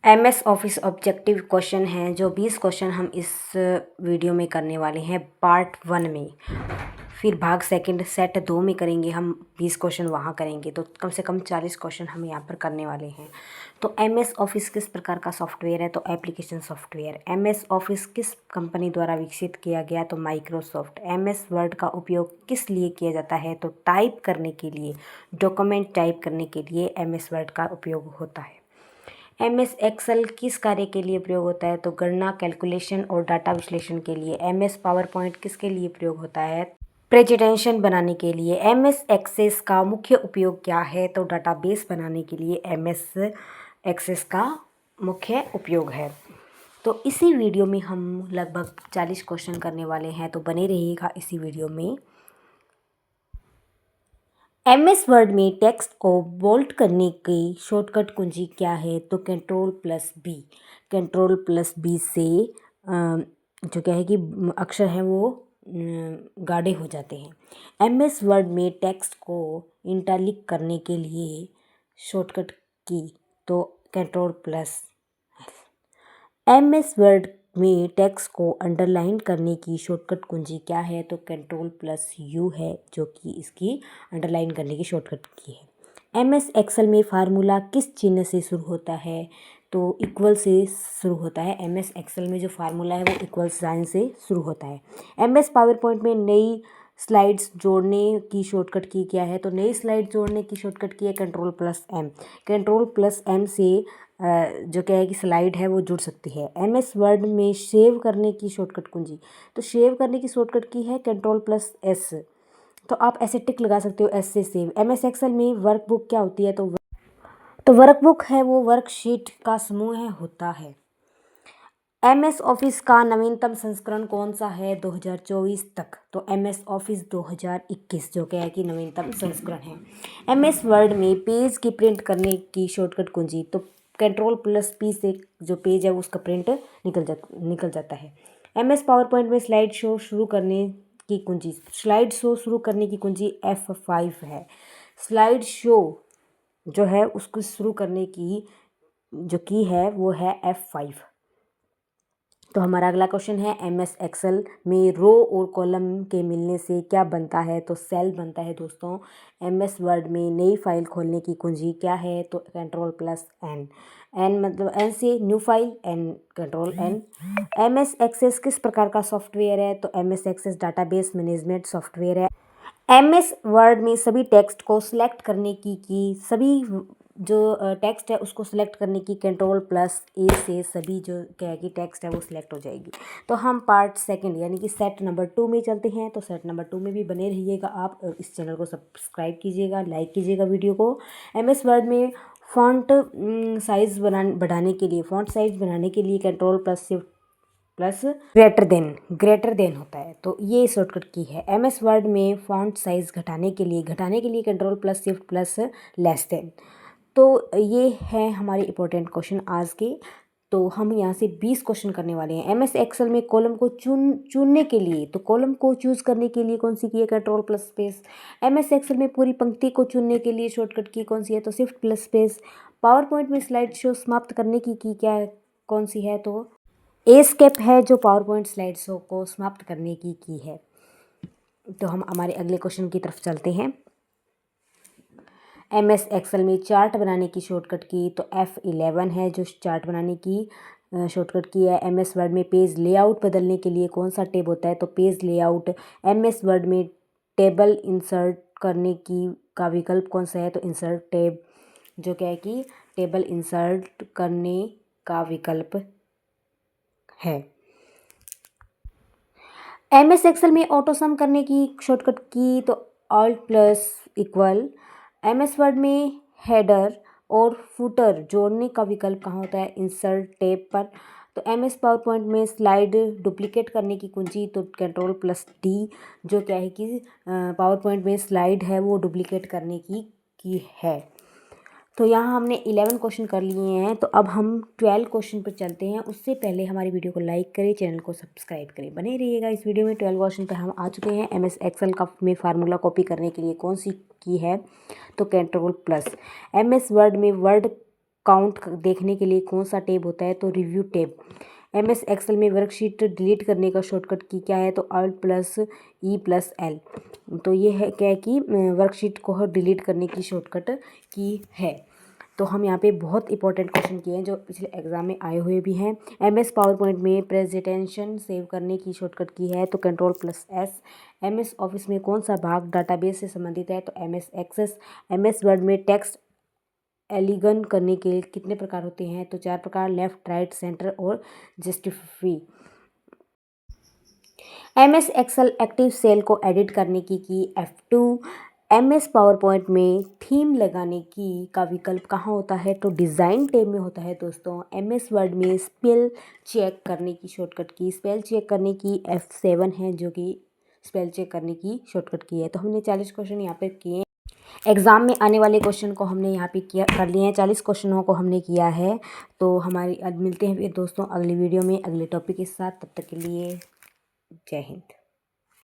MS office objective question हैं जो 20 question हम इस वीडियो में करने वाले हैं पार्ट 1 में। फिर भाग सेकंड सेट 2 में करेंगे हम 20 क्वेश्चन वहाँ करेंगे, तो कम से कम 40 क्वेश्चन हम यहाँ पर करने वाले हैं। तो एमएस ऑफिस किस प्रकार का सॉफ्टवेयर है? तो एप्लीकेशन सॉफ्टवेयर। एमएस ऑफिस किस कंपनी द्वारा विकसित किया गया? तो माइक्रोसॉफ्ट। एमएस वर्ड का उपयोग किस लिए किया जाता है? तो टाइप करने के लिए, डॉक्यूमेंट टाइप करने के लिए एमएस वर्ड का उपयोग होता है। एमएस एक्सेल किस कार्य के लिए प्रयोग होता है? तो गणना, कैलकुलेशन और डाटा विश्लेषण के लिए। एमएस पावर पॉइंट किसके लिए प्रयोग होता है? प्रेजेंटेशन बनाने के लिए। एमएस एक्सेस का मुख्य उपयोग क्या है? तो डाटाबेस बनाने के लिए एमएस एक्सेस का मुख्य उपयोग है। तो इसी वीडियो में हम लगभग 40 क्वेश्चन करने वाले हैं, तो बने रहिएगा इसी वीडियो में। एमएस वर्ड में टेक्स्ट को बोल्ड करने की शॉर्टकट कुंजी क्या है? तो कंट्रोल+B। कंट्रोल+B से जो क्या है कि अक्षर हैं वो गाढ़े हो जाते हैं। एमएस वर्ड में टेक्स्ट को इटैलिक करने के लिए शॉर्टकट की तो कंट्रोल+। एमएस वर्ड में टेक्स्ट को अंडरलाइन करने की शॉर्टकट कुंजी क्या है? तो कंट्रोल+U है, जो कि इसकी अंडरलाइन करने की शॉर्टकट की है। एमएस एक्सेल में फार्मूला किस चिन्ह से शुरू होता है? तो इक्वल से शुरू होता है। एमएस एक्सेल में जो फार्मूला है वो इक्वल साइन से शुरू होता है। एमएस पावर पॉइंट में नई स्लाइड्स जोड़ने की शॉर्टकट की क्या है? तो नई स्लाइड जोड़ने की शॉर्टकट की है कंट्रोल+M। कंट्रोल+M से जो क्या है कि स्लाइड है वो जुड़ सकती है। एमएस वर्ड में सेव करने की शॉर्टकट कुंजी, तो सेव करने की शॉर्टकट की है कंट्रोल+S। तो आप ऐसे टिक लगा सकते हो, एस से सेव। एमएस एक्सेल में वर्कबुक क्या होती है? तो वर्कबुक है वो वर्कशीट का समूह होता है। एमएस ऑफिस का नवीनतम संस्करण कौन सा है 2024 तक? तो एमएस ऑफिस 2021 जो क्या है कि नवीनतम संस्करण है। एमएस वर्ड में पेज की प्रिंट करने की शॉर्टकट कुंजी, तो कंट्रोल+P से जो पेज है उसका प्रिंट निकल जाता है। एमएस पावर पॉइंट में स्लाइड शो शुरू करने की कुंजी, स्लाइड शो शुरू करने की कुंजी F5 है। स्लाइड शो जो है उसको शुरू करने की जो की है वो है F5। तो हमारा अगला क्वेश्चन है, एमएस एक्सेल में रो और कॉलम के मिलने से क्या बनता है? तो सेल बनता है दोस्तों। एमएस वर्ड में नई फाइल खोलने की कुंजी क्या है? तो कंट्रोल+N। एन मतलब एन से new file, N control N. MS Access किस प्रकार का सॉफ्टवेयर है? तो MS Access database management software है। एमएस वर्ड में सभी टेक्स्ट को सिलेक्ट करने की सभी जो टेक्स्ट है उसको सिलेक्ट करने की कंट्रोल+A से सभी जो क्या है कि टेक्स्ट है वो सिलेक्ट हो जाएगी। तो हम पार्ट सेकंड यानी कि सेट नंबर 2 में चलते हैं। तो सेट नंबर 2 में भी बने रहिएगा आप, और इस चैनल को सब्सक्राइब कीजिएगा, लाइक कीजिएगा वीडियो को। एमएस वर्ड में फॉन्ट साइज़ बढ़ाने के लिए, फॉन्ट साइज़ बनाने के लिए कंट्रोल+Shift प्लस ग्रेटर देन होता है, तो ये शॉर्टकट की है। एमएस वर्ड में फॉन्ट साइज घटाने के लिए कंट्रोल+Shift प्लस लेस देन। तो ये है हमारे इंपॉर्टेंट क्वेश्चन आज के। तो हम यहाँ से 20 क्वेश्चन करने वाले हैं। एमएस एक्सेल में कॉलम को चुनने के लिए, तो कॉलम को चूज करने के लिए कौन सी की है? कंट्रोल+स्पेस। एमएस एक्सेल में पूरी पंक्ति को चुनने के लिए शॉर्टकट की कौन सी है? तो Shift+स्पेस। पावर पॉइंट में स्लाइड शो समाप्त करने की क्या कौन सी है? तो एस्केप है, जो पावर पॉइंट स्लाइड शो को समाप्त करने की है। तो हम हमारे अगले क्वेश्चन की तरफ चलते हैं। एमएस एक्सेल में चार्ट बनाने की शॉर्टकट की, तो F11 है जो चार्ट बनाने की शॉर्टकट की है। एमएस वर्ड में पेज लेआउट बदलने के लिए कौन सा टैब होता है? तो पेज लेआउट। एमएस वर्ड में टेबल इंसर्ट करने की का विकल्प कौन सा है? तो इंसर्ट टैब, जो क्या है कि टेबल इंसर्ट करने का विकल्प है। एमएस एक्सेल में ऑटो सम करने की शॉर्टकट की, तो Alt+=। एमएस वर्ड में हेडर और फुटर जोड़ने का विकल्प कहाँ होता है? इंसर्ट टैब पर। तो एमएस पावर पॉइंट में स्लाइड डुप्लीकेट करने की कुंजी, तो कंट्रोल+D, जो क्या है कि पावर पॉइंट में स्लाइड है वो डुप्लीकेट करने की है। तो यहाँ हमने 11 क्वेश्चन कर लिए हैं। तो अब हम 12 क्वेश्चन पर चलते हैं। उससे पहले हमारी वीडियो को लाइक करें, चैनल को सब्सक्राइब करें, बने रहिएगा इस वीडियो में। 12 क्वेश्चन पे हम आ चुके हैं। एमएस एक्सेल का में फार्मूला कॉपी करने के लिए कौन सी की है? तो कंट्रोल+। एमएस वर्ड में वर्ड काउंट देखने के लिए कौन सा टैब होता है, तो रिव्यू टैब। MS एक्सेल में वर्कशीट डिलीट करने का शॉर्टकट की क्या है, तो Alt+E+L। तो ये है क्या है कि वर्कशीट को डिलीट करने की शॉर्टकट की है। तो हम यहाँ पे बहुत इंपॉर्टेंट क्वेश्चन किए हैं जो पिछले एग्जाम में आए हुए भी हैं। MS पावर पॉइंट में प्रेजेंटेशन सेव करने की शॉर्टकट की है, तो Ctrl+S। MS ऑफिस में कौन सा भाग डाटाबेस से संबंधित है, तो MS एक्सेस। MS वर्ड में टेक्स्ट एलिगन करने के कितने प्रकार होते हैं, तो 4 प्रकार, लेफ्ट, राइट, सेंटर और justify. MS Excel active cell को एडिट करने की F2। MS पावर पॉइंट में थीम लगाने की का विकल्प कहाँ होता है, तो डिज़ाइन टैब में होता है दोस्तों। MS वर्ड में स्पेल चेक करने की शॉर्टकट की, स्पेल चेक करने की F7 है, जो कि स्पेल चेक करने की शॉर्टकट की है। तो हमने 40 क्वेश्चन यहाँ पे किए। एग्ज़ाम में आने वाले क्वेश्चन को हमने यहाँ पे किया कर लिए हैं, 40 क्वेश्चनों को हमने किया है। तो हमारी आज मिलते हैं फिर दोस्तों अगली वीडियो में अगले टॉपिक के साथ। तब तक के लिए जय हिंद।